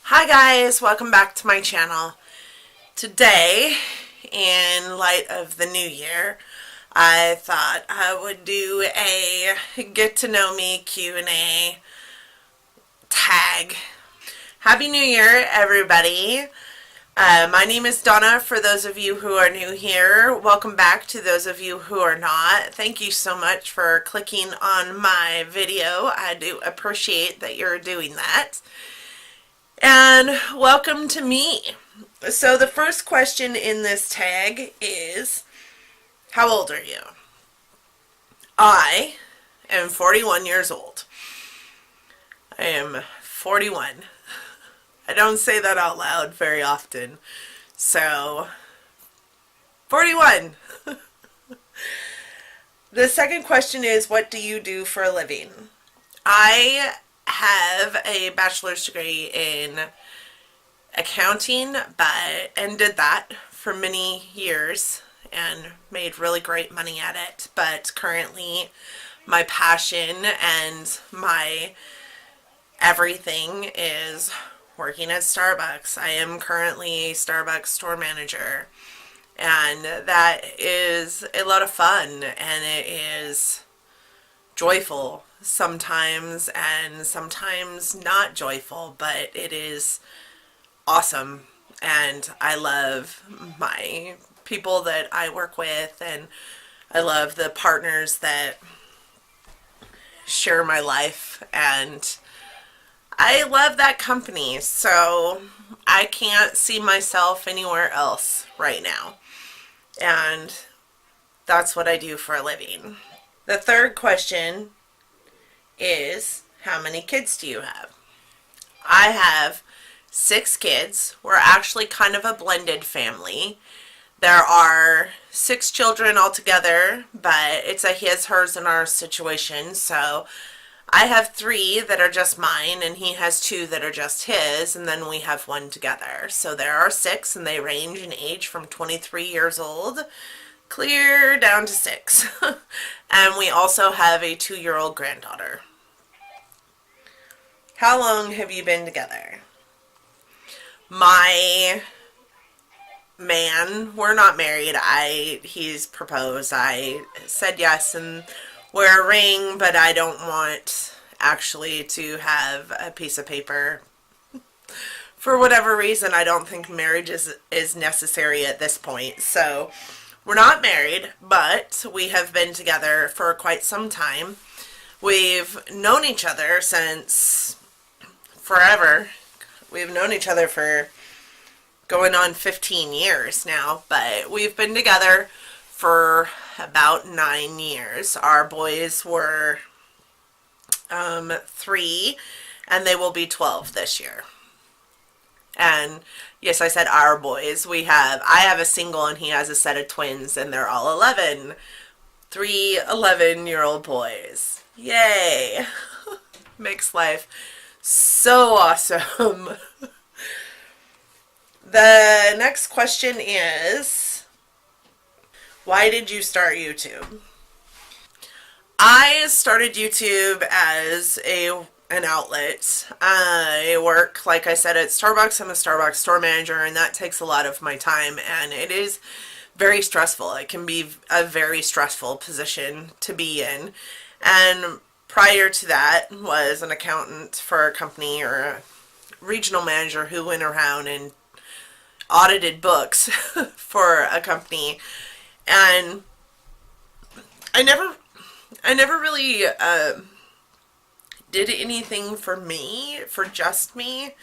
Hi guys, welcome back to my channel. Today, in light of the new year, I thought I would do a get to know me Q&A tag. Happy New Year, everybody. My name is Donna. For those of you who are new here, welcome back. To those of you who are not, thank you so much for clicking on my video. I do appreciate that you're doing that. And welcome to me. So the first question in this tag is, how old are you? I am 41 years old. I am 41. I don't say that out loud very often. So, 41. The second question is, what do you do for a living? I have a bachelor's degree in accounting, and did that for many years and made really great money at it. But currently, my passion and my everything is working at Starbucks. I am currently a Starbucks store manager, and that is a lot of fun, and it is joyful sometimes and sometimes not joyful, but it is awesome. And I love my people that I work with, and I love the partners that share my life, and I love that company, so I can't see myself anywhere else right now. And that's what I do for a living. The third question is, how many kids do you have? I have 6 kids. We're actually kind of a blended family. There are 6 children altogether, but it's a his, hers, and ours situation. So I have 3 that are just mine, and he has 2 that are just his, and then we have 1 together. So there are 6, and they range in age from 23 years old clear down to 6. And we also have a 2-year-old granddaughter. How long have you been together? My man, we're not married. He's proposed. I said yes and wear a ring, but I don't want actually to have a piece of paper. For whatever reason, I don't think marriage is necessary at this point. So we're not married, but we have been together for quite some time. We've known each other since forever. We've known each other for going on 15 years now, but we've been together for about 9 years. Our boys were 3, and they will be 12 this year. And yes, I said our boys. I have a single, and he has a set of twins, and they're all 11. 3 11-year-old boys. Yay! Makes life so awesome. The next question is, why did you start YouTube? I started YouTube as an outlet. I work, like I said, at Starbucks. I'm a Starbucks store manager, and that takes a lot of my time, and it is very stressful. It can be a very stressful position to be in. And prior to that was an accountant for a company, or a regional manager who went around and audited books for a company. And I never really did anything for me, for just me.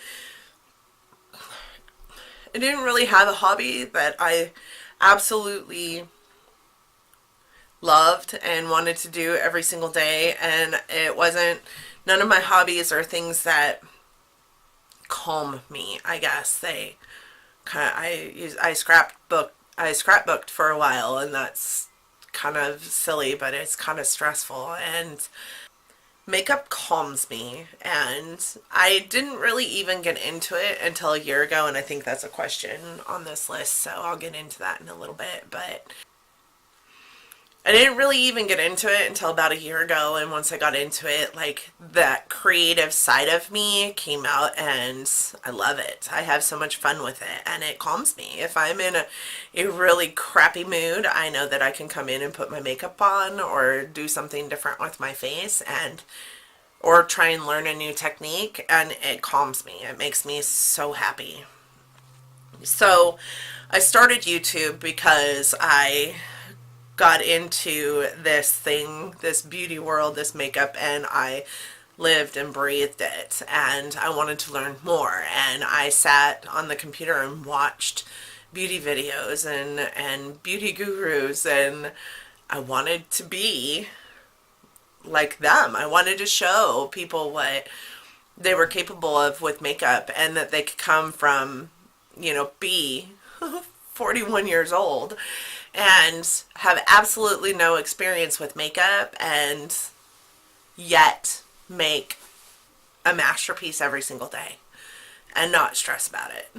I didn't really have a hobby that I absolutely loved and wanted to do every single day, and none of my hobbies are things that calm me, I guess. I scrapbooked for a while, and that's kind of silly, but it's kind of stressful, and makeup calms me, and I didn't really even get into it until a year ago, and I think that's a question on this list, so I'll get into that in a little bit. But I didn't really even get into it until about a year ago, and once I got into it, like, that creative side of me came out, and I love it. I have so much fun with it, and it calms me. If I'm in a really crappy mood, I know that I can come in and put my makeup on or do something different with my face, and or try and learn a new technique, and it calms me. It makes me so happy. So I started YouTube because I got into this thing, this beauty world, this makeup, and I lived and breathed it, and I wanted to learn more. And I sat on the computer and watched beauty videos and beauty gurus, and I wanted to be like them. I wanted to show people what they were capable of with makeup, and that they could come from, be 41 years old and have absolutely no experience with makeup and yet make a masterpiece every single day and not stress about it.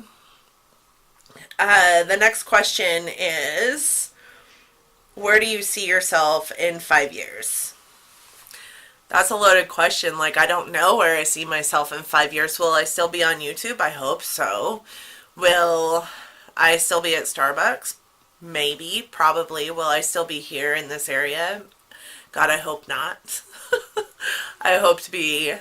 The next question is, where do you see yourself in 5 years? That's a loaded question. Like, I don't know where I see myself in 5 years. Will I still be on YouTube? I hope so. Will I still be at Starbucks? Maybe, probably. Will I still be here in this area? God, I hope not. I hope to be,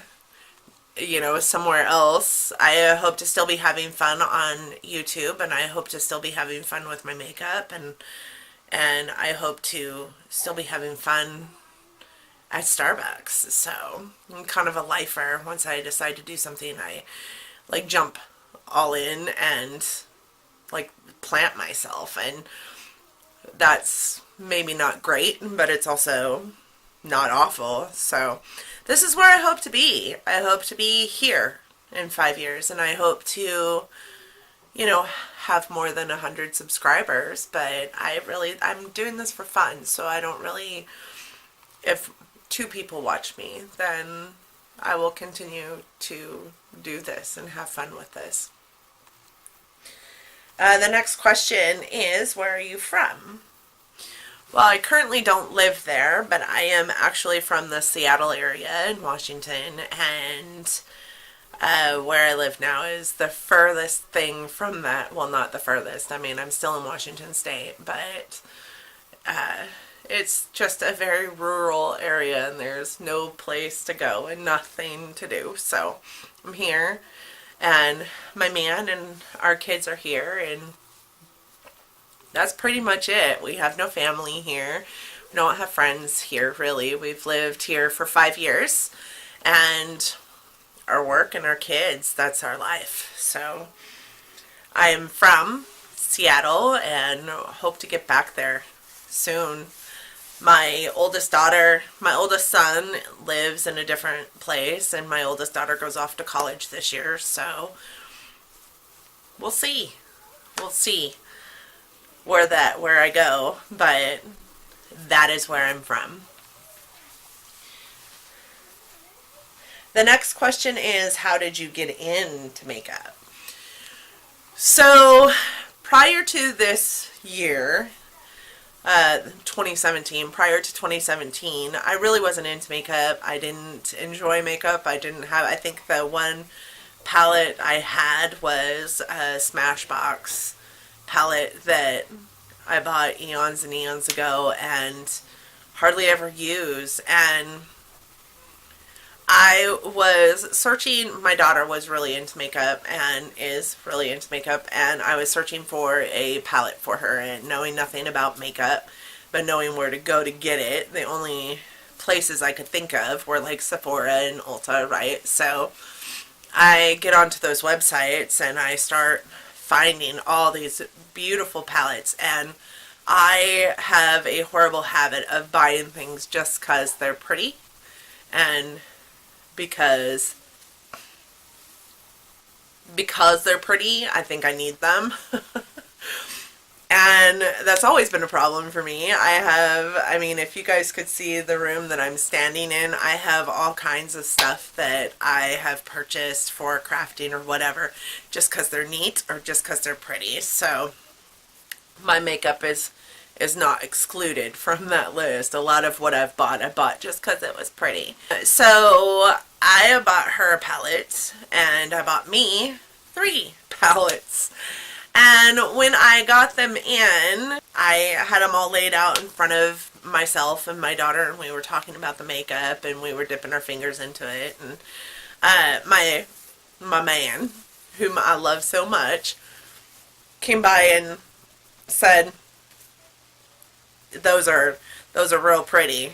somewhere else. I hope to still be having fun on YouTube, and I hope to still be having fun with my makeup, and I hope to still be having fun at Starbucks. So I'm kind of a lifer. Once I decide to do something, I like jump all in and like plant myself, and that's maybe not great, but it's also not awful. So this is where I hope to be. I hope to be here in 5 years, and I hope to, have more than 100 subscribers. But I'm doing this for fun, so I don't really, if 2 people watch me, then I will continue to do this and have fun with this. The next question is, where are you from? Well, I currently don't live there, but I am actually from the Seattle area in Washington, and where I live now is the furthest thing from that. Well, not the furthest. I mean, I'm still in Washington State, but it's just a very rural area, and there's no place to go and nothing to do. So I'm here, and my man and our kids are here, and that's pretty much it. We have no family here. We don't have friends here, really. We've lived here for 5 years, and our work and our kids, that's our life. So I am from Seattle and hope to get back there soon. My oldest son lives in a different place, and my oldest daughter goes off to college this year, so we'll see. We'll see where I go, but that is where I'm from. The next question is, how did you get into makeup? So prior to this year, 2017, prior to 2017, I really wasn't into makeup. I didn't enjoy makeup. I think the one palette I had was a Smashbox palette that I bought eons and eons ago and hardly ever use. And I was searching, my daughter was really into makeup and is really into makeup, and I was searching for a palette for her, and knowing nothing about makeup, but knowing where to go to get it, the only places I could think of were like Sephora and Ulta, right? So I get onto those websites and I start finding all these beautiful palettes, and I have a horrible habit of buying things just because they're pretty and because they're pretty, I think I need them. And that's always been a problem for me. If you guys could see the room that I'm standing in, I have all kinds of stuff that I have purchased for crafting or whatever, just because they're neat or just because they're pretty. So my makeup is is not excluded from that list. A lot of what I've bought, I bought just because it was pretty. So I bought her a palette, and I bought me 3 palettes. And when I got them in, I had them all laid out in front of myself and my daughter, and we were talking about the makeup, and we were dipping our fingers into it. And my man, whom I love so much, came by and said, those are real pretty.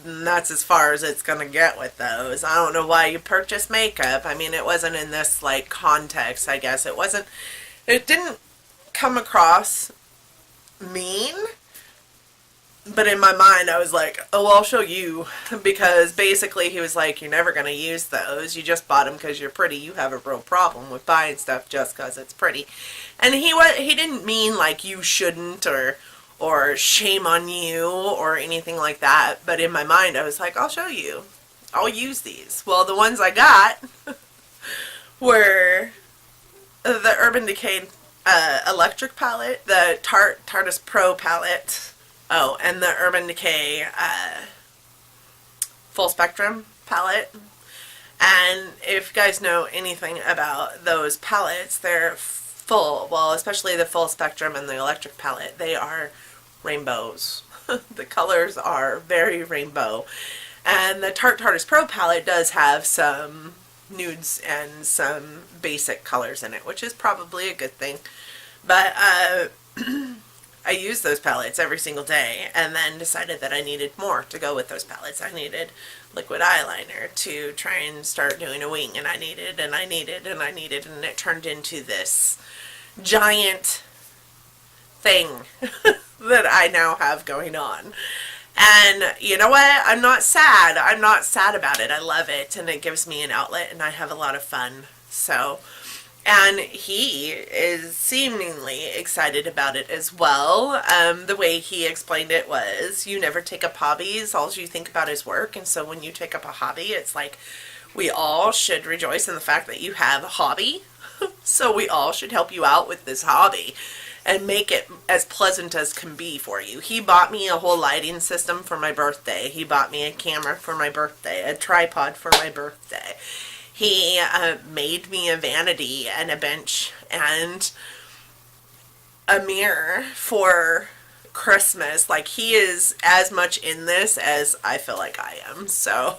And that's as far as it's gonna get with those. I don't know why you purchase makeup. I mean, it wasn't in this like context, I guess. It didn't come across mean, but in my mind I was like, oh, I'll show you, because basically he was like, you're never gonna use those, you just bought them because you're pretty, you have a real problem with buying stuff just because it's pretty. And he didn't mean like you shouldn't, or shame on you or anything like that, but in my mind I was like, I'll show you, I'll use these. Well, the ones I got were the Urban Decay electric palette, the Tarte's Pro palette, oh, and the Urban Decay full spectrum palette. And if you guys know anything about those palettes, they're full, well, especially the full spectrum and the electric palette, they are rainbows. The colors are very rainbow. And the Tarte's Pro palette does have some nudes and some basic colors in it, which is probably a good thing. But I use those palettes every single day, and then decided that I needed more to go with those palettes. I needed liquid eyeliner to try and start doing a wing, and I needed, and it turned into this giant thing that I now have going on. And you know what? I'm not sad. I'm not sad about it. I love it, and it gives me an outlet, and I have a lot of fun. So, and he is seemingly excited about it as well. The way he explained it was, you never take up hobbies, all you think about is work. And so when you take up a hobby, it's like, we all should rejoice in the fact that you have a hobby. So we all should help you out with this hobby and make it as pleasant as can be for you. He bought me a whole lighting system for my birthday. He bought me a camera for my birthday, a tripod for my birthday. He made me a vanity and a bench and a mirror for Christmas. Like, he is as much in this as I feel like I am. So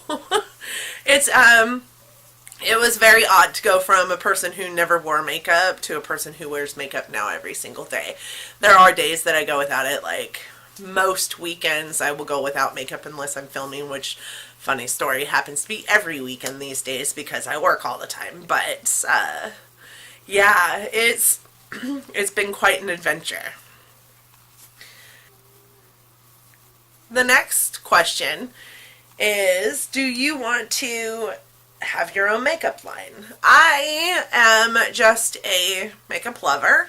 it was very odd to go from a person who never wore makeup to a person who wears makeup now every single day. There are days that I go without it. Like, most weekends I will go without makeup unless I'm filming, which, funny story, happens to be every weekend these days because I work all the time. But yeah, it's been quite an adventure. The next question is, do you want to have your own makeup line? I am just a makeup lover.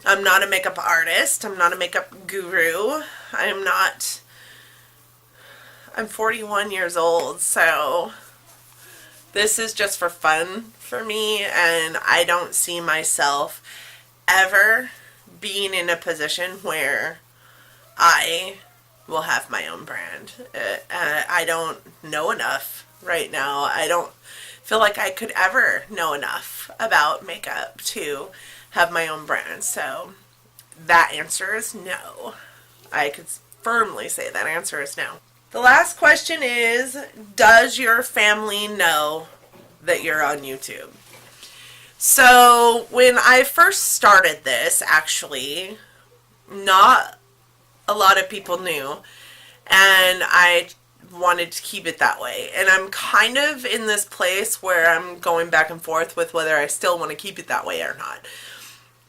I'm not a makeup artist. I'm not a makeup guru. I'm 41 years old, so this is just for fun for me, and I don't see myself ever being in a position where I will have my own brand. I don't know enough right now. I don't feel like I could ever know enough about makeup to have my own brand. So that answer is no. I could firmly say that answer is no. The last question is, does your family know that you're on YouTube? So when I first started this, actually, not a lot of people knew, and I wanted to keep it that way. And I'm kind of in this place where I'm going back and forth with whether I still want to keep it that way or not.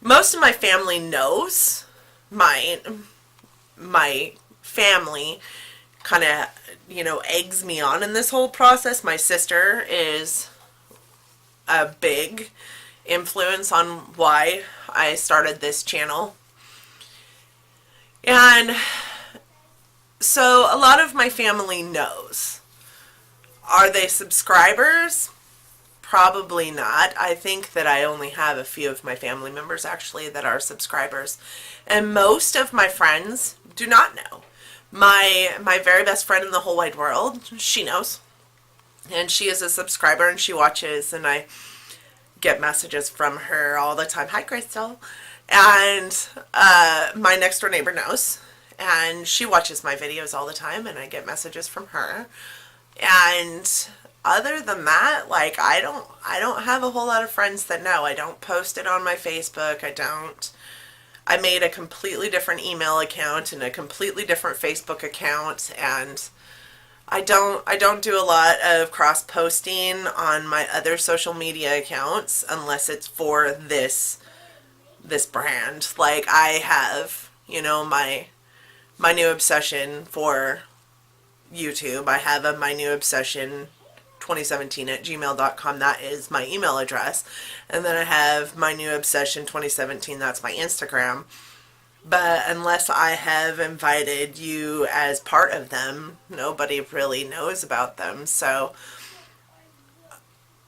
Most of my family knows. My family kind of, eggs me on in this whole process. My sister is a big influence on why I started this channel. And so a lot of my family knows. Are they subscribers? Probably not. I think that I only have a few of my family members actually that are subscribers. And most of my friends do not know. My very best friend in the whole wide world, she knows. And she is a subscriber and she watches, and I get messages from her all the time. Hi, Crystal. And my next door neighbor knows. And she watches my videos all the time, and I get messages from her. And other than that, like, I don't have a whole lot of friends that know. I don't post it on my Facebook. I made a completely different email account and a completely different Facebook account, and I don't do a lot of cross posting on my other social media accounts unless it's for this brand. Like, I have, my new obsession for YouTube. I have my new obsession 2017 at gmail.com. That is my email address. And then I have my new obsession 2017. That's my Instagram. But unless I have invited you as part of them, nobody really knows about them. So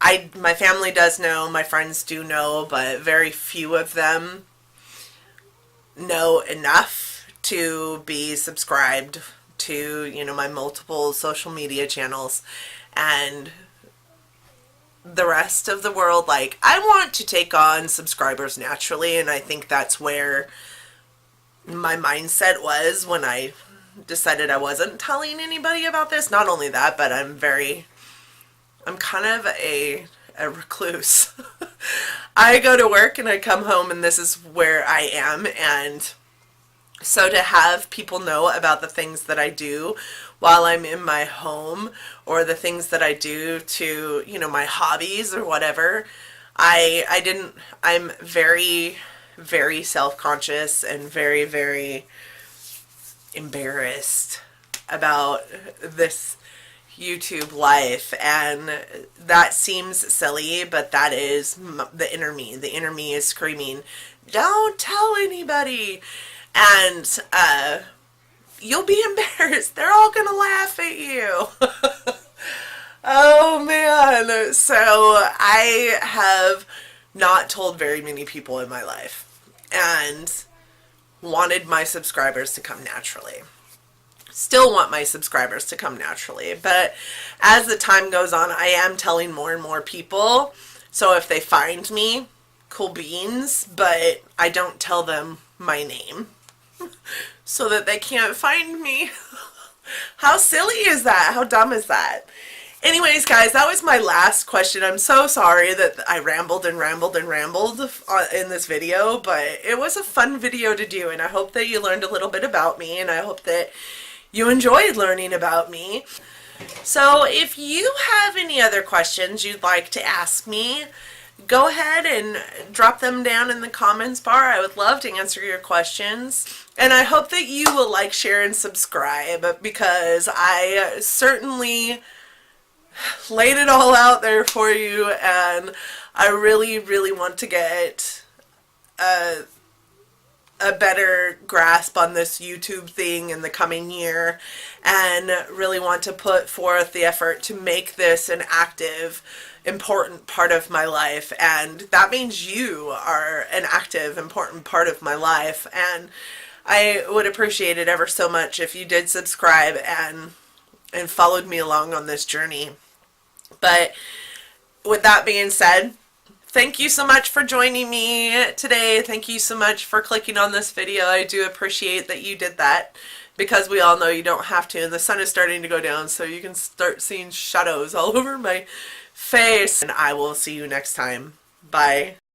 my family does know, my friends do know, but very few of them know enough to be subscribed to, my multiple social media channels. And the rest of the world, like, I want to take on subscribers naturally, and I think that's where my mindset was when I decided I wasn't telling anybody about this. Not only that, but I'm kind of a recluse. I go to work and I come home and this is where I am, and so to have people know about the things that I do while I'm in my home, or the things that I do to, my hobbies or whatever, I'm very, very self-conscious and very, very embarrassed about this YouTube life, and that seems silly, but that is the inner me. The inner me is screaming, don't tell anybody. And you'll be embarrassed. They're all gonna laugh at you. Oh man. So I have not told very many people in my life, and wanted my subscribers to come naturally. Still want my subscribers to come naturally, but as the time goes on, I am telling more and more people. So if they find me, cool beans, but I don't tell them my name so that they can't find me. How silly is that? How dumb is that? Anyways, guys, that was my last question. I'm so sorry that I rambled and rambled and rambled in this video, but it was a fun video to do, and I hope that you learned a little bit about me, and I hope that you enjoyed learning about me. So if you have any other questions you'd like to ask me, go ahead and drop them down in the comments bar. I would love to answer your questions. And I hope that you will like, share, and subscribe, because I certainly laid it all out there for you, and I really, really want to get a better grasp on this YouTube thing in the coming year, and really want to put forth the effort to make this an active, important part of my life. And that means you are an active, important part of my life, and I would appreciate it ever so much if you did subscribe and followed me along on this journey. But with that being said, thank you so much for joining me today. Thank you so much for clicking on this video. I do appreciate that you did that, because we all know you don't have to, and the sun is starting to go down, so you can start seeing shadows all over my face. And I will see you next time. Bye.